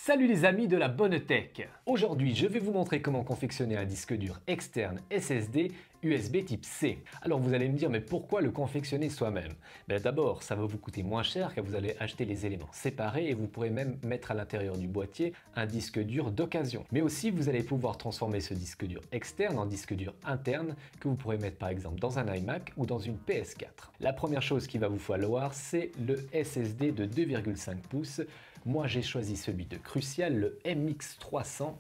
Salut les amis de la bonne tech. Aujourd'hui, je vais vous montrer comment confectionner un disque dur externe SSD USB type C. Alors vous allez me dire, mais pourquoi le confectionner soi-même? D'abord, ça va vous coûter moins cher car vous allez acheter les éléments séparés et vous pourrez même mettre à l'intérieur du boîtier un disque dur d'occasion. Mais aussi, vous allez pouvoir transformer ce disque dur externe en disque dur interne que vous pourrez mettre par exemple dans un iMac ou dans une PS4. La première chose qu'il va vous falloir, c'est le SSD de 2,5 pouces. Moi, j'ai choisi celui de Crucial, le MX300,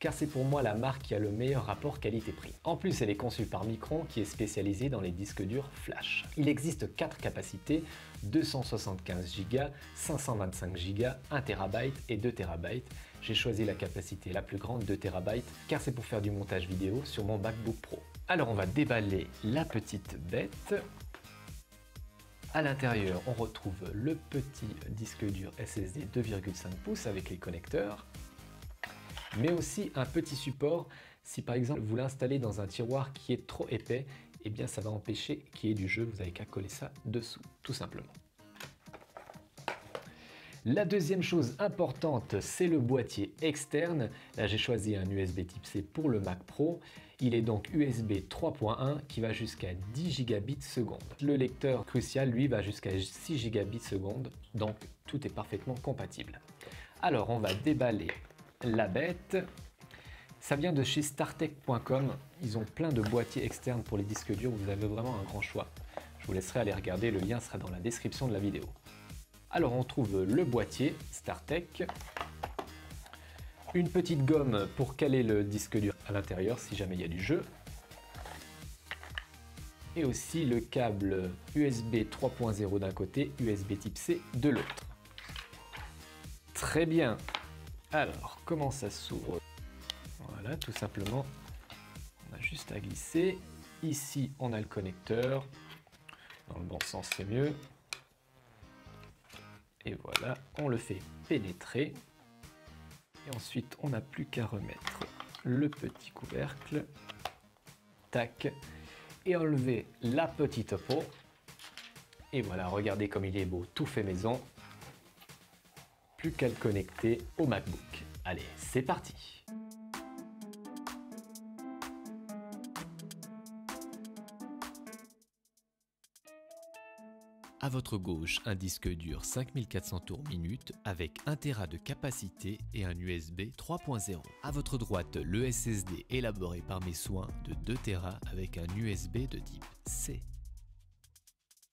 car c'est pour moi la marque qui a le meilleur rapport qualité-prix. En plus, elle est conçue par Micron, qui est spécialisée dans les disques durs flash. Il existe 4 capacités, 275 Go, 525 Go, 1 TB et 2 TB. J'ai choisi la capacité la plus grande, 2 TB, car c'est pour faire du montage vidéo sur mon MacBook Pro. Alors, on va déballer la petite bête. À l'intérieur, on retrouve le petit disque dur SSD 2,5 pouces avec les connecteurs, mais aussi un petit support. Si par exemple vous l'installez dans un tiroir qui est trop épais, eh bien ça va empêcher qu'il y ait du jeu, vous n'avez qu'à coller ça dessous, tout simplement. La deuxième chose importante, c'est le boîtier externe. Là, j'ai choisi un USB type C pour le Mac Pro. Il est donc USB 3.1 qui va jusqu'à 10 gigabits seconde. Le lecteur Crucial, lui, va jusqu'à 6 gigabits seconde, donc tout est parfaitement compatible. Alors, on va déballer la bête. Ça vient de chez startech.com. Ils ont plein de boîtiers externes pour les disques durs. Vous avez vraiment un grand choix. Je vous laisserai aller regarder, le lien sera dans la description de la vidéo. Alors on trouve le boîtier StarTech, une petite gomme pour caler le disque dur à l'intérieur si jamais il y a du jeu, et aussi le câble USB 3.0 d'un côté, USB type C de l'autre. Très bien. Alors comment ça s'ouvre? Voilà, tout simplement, on a juste à glisser. Ici on a le connecteur, dans le bon sens c'est mieux. Et voilà, on le fait pénétrer. Et ensuite, on n'a plus qu'à remettre le petit couvercle. Tac. Et enlever la petite peau. Et voilà, regardez comme il est beau, tout fait maison. Plus qu'à le connecter au MacBook. Allez, c'est parti! À votre gauche, un disque dur 5400 tours minute avec 1 Tera de capacité et un USB 3.0. À votre droite, le SSD élaboré par mes soins de 2 Tera avec un USB de type C.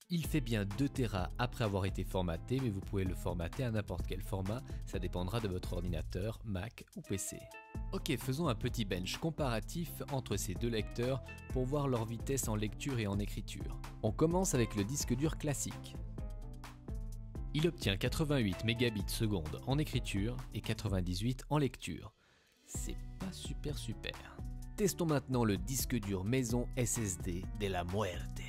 Il fait bien 2 Tera après avoir été formaté, mais vous pouvez le formater à n'importe quel format, ça dépendra de votre ordinateur, Mac ou PC. Ok, faisons un petit bench comparatif entre ces deux lecteurs pour voir leur vitesse en lecture et en écriture. On commence avec le disque dur classique. Il obtient 88 mégabits seconde en écriture et 98 en lecture. C'est pas super. Testons maintenant le disque dur maison SSD de la muerte.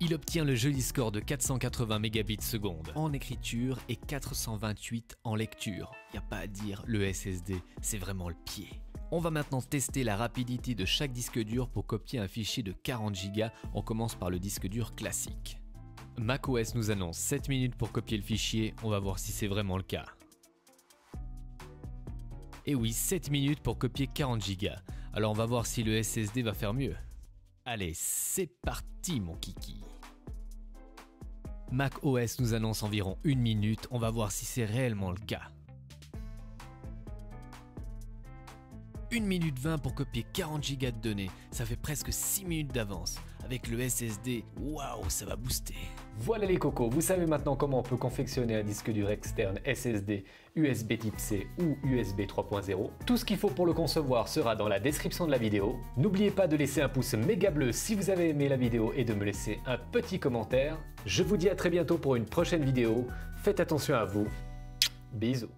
Il obtient le joli score de 480 mégabits seconde en écriture et 428 en lecture. Y a pas à dire, le SSD, c'est vraiment le pied. On va maintenant tester la rapidité de chaque disque dur pour copier un fichier de 40 Go. On commence par le disque dur classique. macOS nous annonce 7 minutes pour copier le fichier, on va voir si c'est vraiment le cas. Et oui, 7 minutes pour copier 40 Go. Alors on va voir si le SSD va faire mieux. Allez, c'est parti mon kiki. macOS nous annonce environ 1 minute, on va voir si c'est réellement le cas. 1 minute 20 pour copier 40 Go de données, ça fait presque 6 minutes d'avance. Avec le SSD, waouh, ça va booster. Voilà les cocos, vous savez maintenant comment on peut confectionner un disque dur externe SSD USB type C ou USB 3.0. Tout ce qu'il faut pour le concevoir sera dans la description de la vidéo. N'oubliez pas de laisser un pouce méga bleu si vous avez aimé la vidéo et de me laisser un petit commentaire. Je vous dis à très bientôt pour une prochaine vidéo. Faites attention à vous. Bisous.